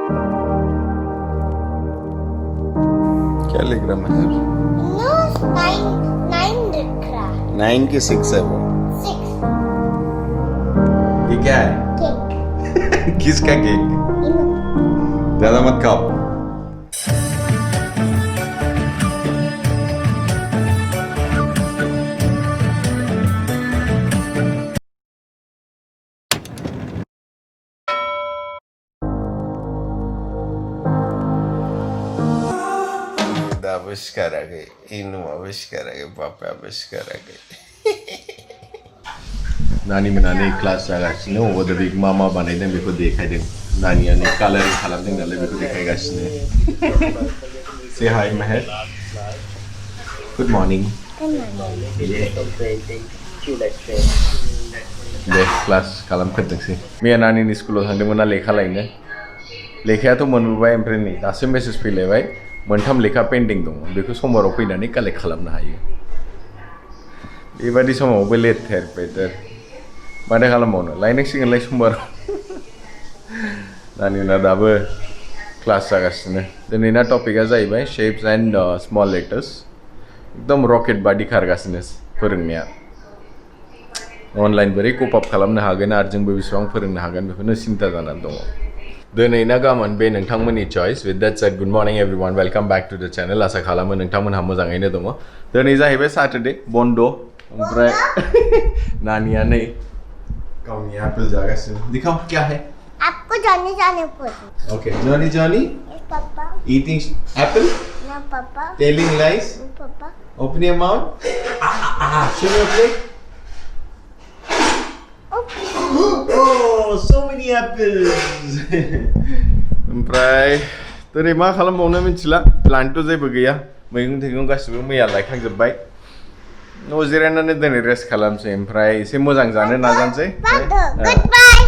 क्या लिख रहा मैं? No, nine लिख रहा है. 9 की 6 है वो. 6. ये क्या है? Cake. किसका केक? Inu. ज्यादा मत खाओ. आविष्कार आ गए, इनु आविष्कार आ गए, पापा आविष्कार आ गए. नानी बनाने क्लास जागासिनो ओदा बिग मामा बानायदों बेखौ देखायदों. नानियानो कालारिं खालामदों नालाय बेखौ देखायगासिनो. Say hi Meher. Good morning. दे क्लास खालामफेरदोंसै. मैया नानिनि स्कुलाव थांदोंमोन ना लेखा लायनो. लेखायाथ' मोनबोबाय ओमफ्राय नै दासो मेसेज फैलायबाय. मोनथाम लेखा पेन्डिं दं बेखौ समबाराव फैनानै कालेक्ट खालामनो हायो. बेबादि समावबो लेट थेरपेटर माथो खालामबावनो लायनांसिगोनलाय समबाराव. नानिना दाबो क्लास जागासिनो. दिनैना टपिकआ जाहैबाय शेप्स एन्ड स्मल लेटार्स. एकदम रकेट बादि खारगासिनो फोरोंनाया. अनलाइन बोरै कप आप खालामनो हागोन आरो जोंबो बेसेबां फोरोंनो हागोन बेखौनो सिन्था जानानै दङ. दिनै ना गाबोन बे नोंथांमोननि choice. With that said good morning everyone, welcome back to the channel. आशा खालामो नोंथांमोनहा मोजाङैनो दङ. दिनै जाहैबाय सैटरडे बन्द. ओमफ्राय नानिया नै गावनि एप्पल जागासिनो. दिखाओ क्या है? आपको जाने जाने पड़े. Okay Johnny Johnny papa. Eating apple. No papa. Telling lies. Papa. Open your mouth. Show your plate. Oh, so many apples. ओमफ्राय दिनै मा खालामबावनो मिथिला. प्लानथ' जेबो गैया. मैगं थाइगं गासिबो मैया लायखांजोब्बाय. न' जिरायनानै दिनै रेस्ट खालामसै. ओमफ्राय एसे मोजां जानो नाजानोसै. Good bye.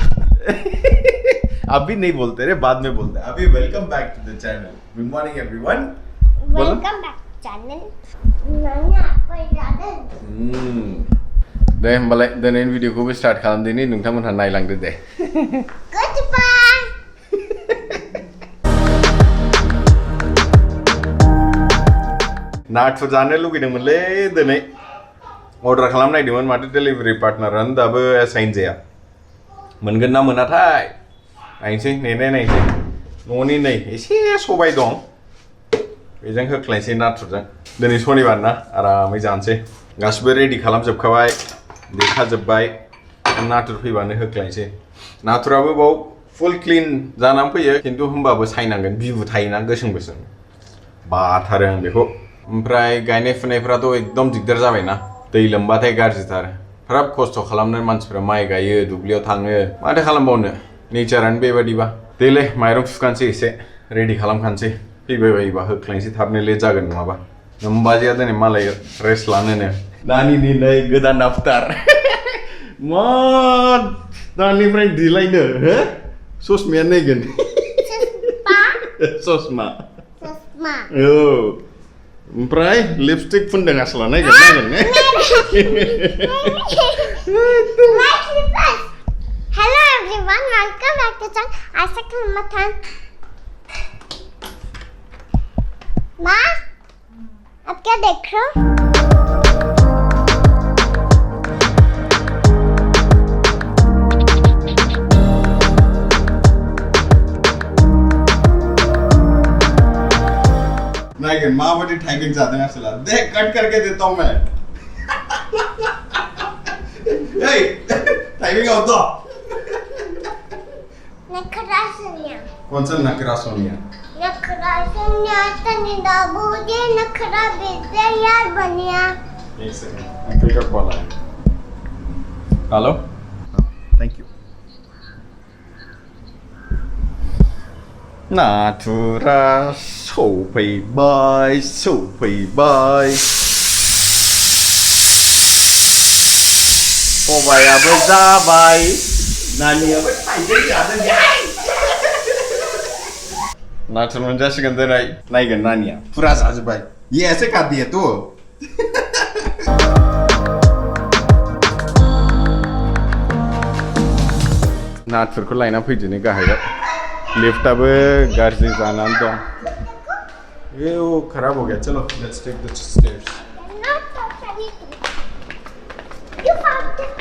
अभी नहीं बोलते रे, बाद में बोलते हैं. अभी welcome back to the channel. Good morning everyone. Welcome back to channel. नानी आपको याद दे होमबालाय दिनैनि भिडिअखौबो स्टार्ट खालामदिनि. नोंथांमोनहा नायलांदो दे. Good bye. नाथुर जानो लुगैदोंमोनलै दिनै. अर्डार खालामनायदोंमोन माथो डेलिभारि पार्टनारानो दाबो एसाइन जाया. मोनगोन ना मोनाथाय नायनोसै नायनोसै. न'नि नै एसे सबाय दं बेजों होख्लायनोसै नाथुरजों. दिनै सनिबार ना आरामै जानोसै. गासिबो रेडि खालामजोबखाबाय देखाजोब्बाय. नाथुर फैबानो होख्लायनोसै. नाथुराबो बाव फुल क्लिन जानानै फैयो खिन्थु होमबाबो सायनांगोन. बिबु थायोना गोसोम गोसोम बाथारो आं बेखौ. ओमफ्राय गायनाय फुनायफ्राथ' एकदम दिगदार जाबायना. दै लोमबाथाय गाज्रिथार. बिराद खस्थ' खालामनो मानसिफ्रा माइ गायो दुब्लियाव थाङो. माथो खालामबावनो नेचारानो बेबादिबा. देलै माइरं सुखानोसै एसे रेडि खालामखानोसै. फैबाय बायोबा होख्लायनोसै थाबनो लेट जागोन नङाबा. बाजैया दिनै मालाय रेस्ट लानोनो. नानिनि नै गोदान आफतार. मा दानिफ्राय दिलायनो हो ससमाया नायगोन. ससमा. औ ओमफ्राय लिपस्टिक फुनदों आसला नायगोन ने. Hello everyone, welcome back to channel. आशा खान माँ अब क्या देख रहे हो? नायगोन माबायदि टाइमिंग जादों आसला. देख कट करके देता हूँ मैं. टाइमिंग आओ तो. नखरा सोनिया. कौन सा नखरा सोनिया? नखरा सोनिया तनिदा बूझे नखरा बेटे यार बनिया. एक सेकंड अंकल का कॉल आया. Hello thank you. नाथुरा सौफैबाय सौफैबाय. सबायाबो जाबाय. नानियाबो थाइजौ जादों. नाथुर मोनजासिगोन दिनै. नायगोन नानिया फुरा जाजोब्बाय. ये ऐसे खाती है तू. नाथुरखौ लायना फैदिनि गाहायाव. लिफ्ट अब गार्जी जाना तो ये वो खराब हो गया चलो let's take the stairs Not so funny. You found it.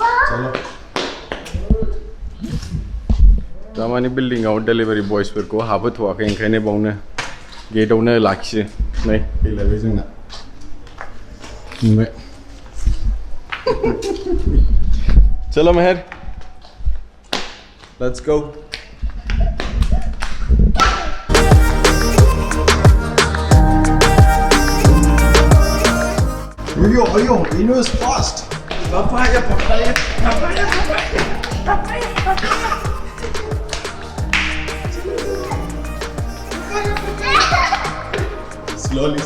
Wow. चलो दामानि बिल्डिंआव डेलिभारि बयसफोरखौ हाबहोथ'वाखै ओंखायनो बावनो गेटआवनो लाखियो नै फैलायबाय जोंना नुबाय चलो Mehar let's go Ayo, Inu is fast. Papaya. Slowly.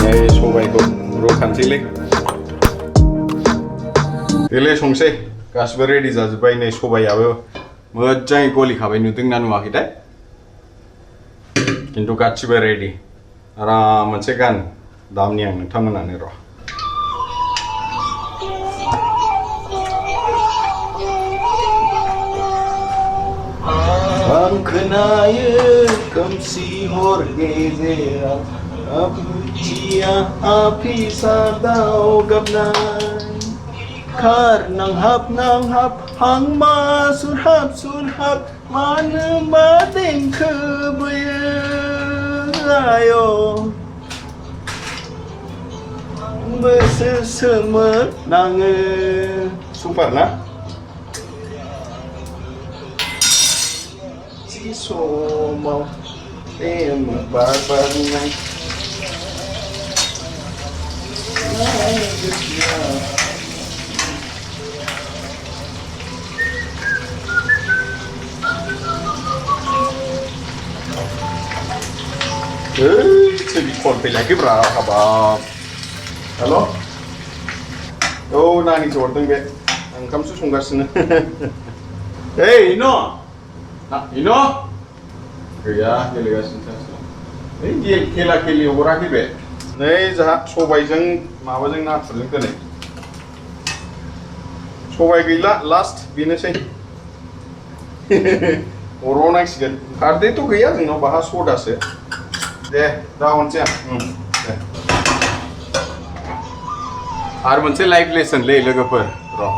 Hey, सबायखौ रुखानोसैलै देलै संसै गासिबो रेडि जाजोब्बाय नै सबायाबो मोजाङै गलिखाबाय नुदोंना नुवाखैथाय खिन्थु गासिबो रेडि आराम मोनसे गान दामनि आं नोंथांमोनानो र' आं खोनायो खोमसि हर गेजेराव आबुथिया आफिसादाव गाबनाय खार नांहाब हांमा सुरहाब मानोबा देंखो बोयो आय' बोसोर सोमोर नाङो सुपार ना जि समाव बार बारनाय Telepon lagi berapa kabar? Halo? Oh, nani jordan be. Angkam su sunggasina. Hey, Ino. Nah, Ino. Iya, delegasi sana. Ini kela-keli orang ni be. Nei, jah सबायजों माबाजों नाथुरजों दोनै. सबाय गैला लास्ट बेनोसै. अरनांसिगोन. खारदैथ' गैया जोंनाव बाहा सदासो. दे दा हरनोसै आं दे आरो मोनसे लाइफ लेसन लै लोगोफोर र'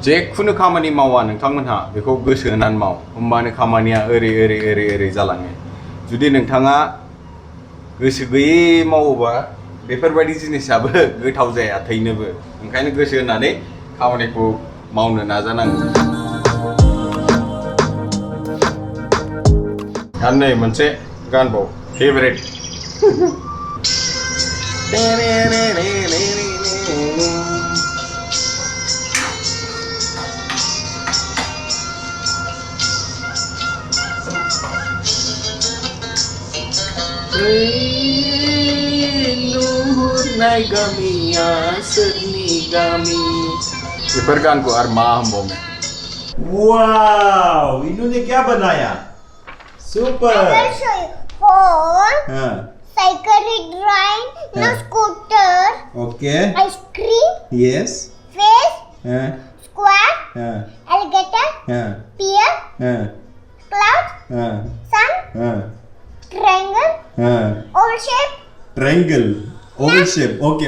जेखुनु खामानि मावा नोंथांमोनहा बेखौ गोसो होनानै माव होमबानो खामानिया ओरै जालाङो जुदि नोंथाङा गोसो गैयै मावोबा बेफोरबायदि जिनिसाबो गोथाव जाया थैनोबो ओंखायनो गोसो होनानै खामानिखौ मावनो नाजानांगौ आरो नै मोनसे गानबाव फेभरेट नुहरनाय गामिया सोरनि गामि बेफोर गानखौ आरो मा होनबावनो वाव इनु ने क्या बनाया super I will show you. Phone, हाँ cycle drawing, no scooter, okay ice cream, yes fish, हाँ square, हाँ alligator, हाँ pear, हाँ cloud, हाँ sun, हाँ triangle, हाँ oval shape, triangle Oval shape okay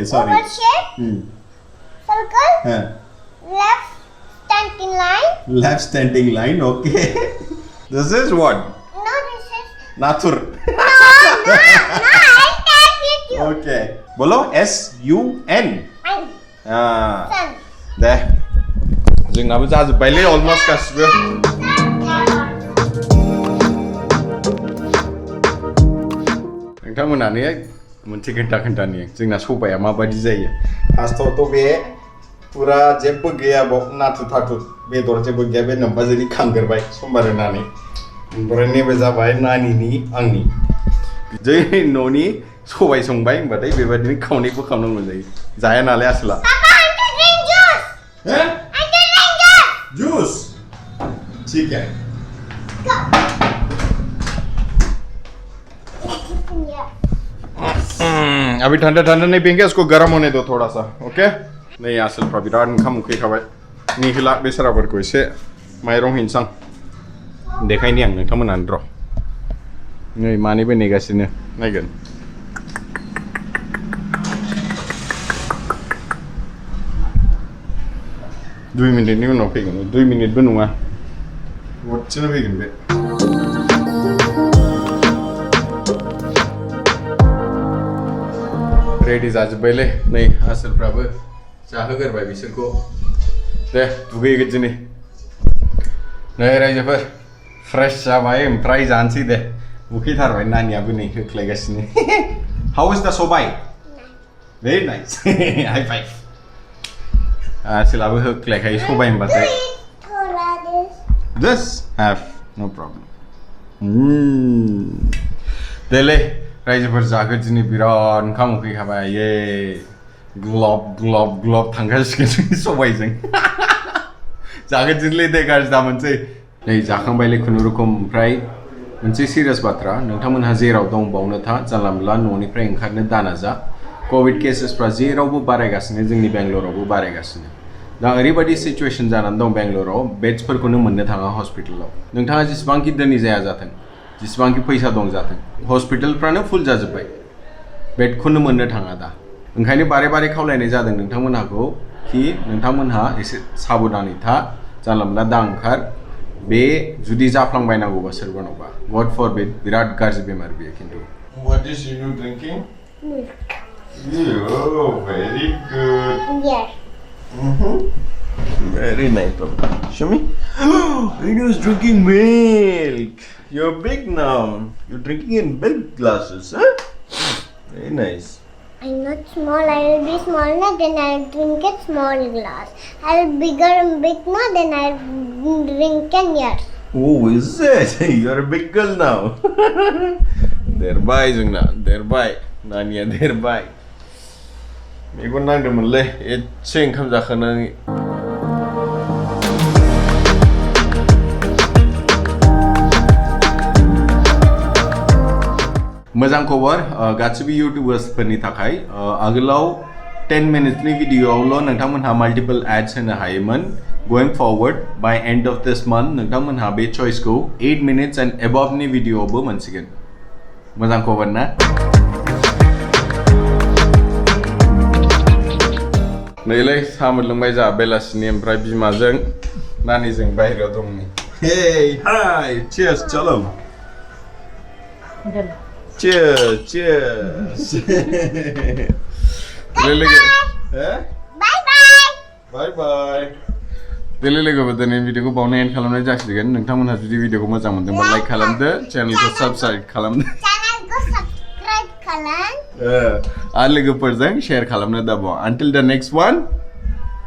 sorry oval shape, circle, हाँ left standing line. Left standing line okay this is what No, this is नाथुर no. I'll tell you. Okay बोलो SUN I'm हाँ sun. दे जोंनाबो जाजोब्बायलै almost गासिबो नोंथांमोनानो मोनसे खोन्थानि जोंना सबाया माबायदि जायो फार्स्टआवथ' बे पुरा जेबो गैया बाव नाथुर थाथुर बेदर जेबो गैया बे नोम्बाजोरि खांगोरबाय समबार होनानै ओमफ्राय नैबे जाबाय नानिनि आंनि जै न'नि सबाय संबाय होनबाथाय बेबायदिनो खावनैबो खालामनांगौ जायो जाया नालाय Asola Papa, I'm to drink juice. हैं I'm to drink juice. Juice ठीक है Yeah. अभी ठंडा ठंडा नहीं पियेंगे इसको गर्म होने दो थोड़ा सा ओके नहीं आसलफ्रा बिराद ओंखाम उखै खाबाय निहिला बेसाराफोरखौ एसे माइरं हैनसां देखायनि आं नोंथांमोनानो र' नै मानैबो नेगासिनो नायगोन दुइ मिनिटनि उनाव फैगोन 2 मिनिटबो नङा दसेनो फैगोन बे रेडि जाजोब्बायलै नै आसोलफ्राबो जाहोगोरबाय बिसोरखौ दे दुगैगोन दिनै नै रायजोफोर फ्रेश जाबाय ओमफ्राय जानोसै दे उखैथारबाय नानियाबो नै होख्लायगासिनो हाउ इज द सबाय भेरि नाइस हाई फाइभ आसोलाबो होख्लायखायो सबाय होनबाथाय थोड़ा This have no problem. देलै रायजोफोर जागोन दिनै बिराद ओंखाम उखैखाबाय ये ग्लब ग्लब ग्लब थांगासिनो सबायजों जागोन दिनैलै दे गाज्रि दामोनसै नै जाखांबायलै खुनुरुखुम ओमफ्राय मोनसे सिरियास बाथ्रा नोंथांमोनहा जेराव दं बावनो था जानला मोनला न'निफ्राय ओंखारनो दानाजा कोविड केसेसफ्रा जेरावबो बारायगासिनो जोंनि बेंगलरावबो बारायगासिनो दा ओरैबायदि सिचुएशन जानानै दं बेंगलराव बेड्सफोरखौनो मोननो थाङा हस्पिटालाव नोंथाङा जेसेबांखि धोनि जाया जाथों जेसेबांखि फैसा दं जाथों हस्पिटालफ्रानो फुल जाजोब्बाय बेडखौनो मोननो थाङा दा ओंखायनो बारे बारे खावलायनाय जादों नोंथांमोनहाखौ कि नोंथांमोनहा एसे साबधानै था जानला मोनला दा ओंखार बे जुदि जाफ्लांबायनांगौबा सोरबानावबा गड फरबिड बिराद गाज्रि बेमार बेयो खिन्थु What is you drinking? milk. Oh, very good. Yes. Very nice, Papa. Show me. Rino's drinking milk. You're big now. You're drinking in big glasses, huh? Very nice. I'm not small. I will be small now. Then I'll drink a small glass. I'll bigger and big now. Then I'll drink a yes. Oh, is it? You're a big girl now. Thereby, Jungna. Thereby. Nanya, thereby. मेगन नांदोंमोनलै एसे ओंखाम जाखांनानै मोजां खबर गासिबो इउटिउबार्सफोरनि थाखाय आगोलाव 10 मिनिट्सनि भिडिअ'आवल' नोंथांमोनहा माल्टिपल एड्स होनो हायोमोन going forward by end of this month नोंथांमोनहा बे चइसखौ 8 मिनिट्स एन्ड एबभनि भिडिअ'आवबो मोनसिगोन मोजां खबर ना नैलै साहा मोनलोंबाय जा बेलासिनि ओमफ्राय बिमाजों नानिजों बाहेरायाव दं नै Hey, hi, cheers, चलो cheers, cheers Bye bye. Bye bye देलै लोगोफोर दिनै भिडिअखौ बावनो एन्ड खालामनाय जासिगोन नोंथांमोनहा जुदि भिडिअखौ मोजां मोनदोंबा लाइक खालामदो चेनेलखौ साबस्क्राइब खालामदो Channel को subscribe करें. आरो लोगोफोरजों शेयर खालामनो दाबाव until the next one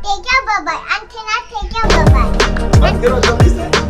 Take care, bye bye. Until now, take care, bye bye. Let's go,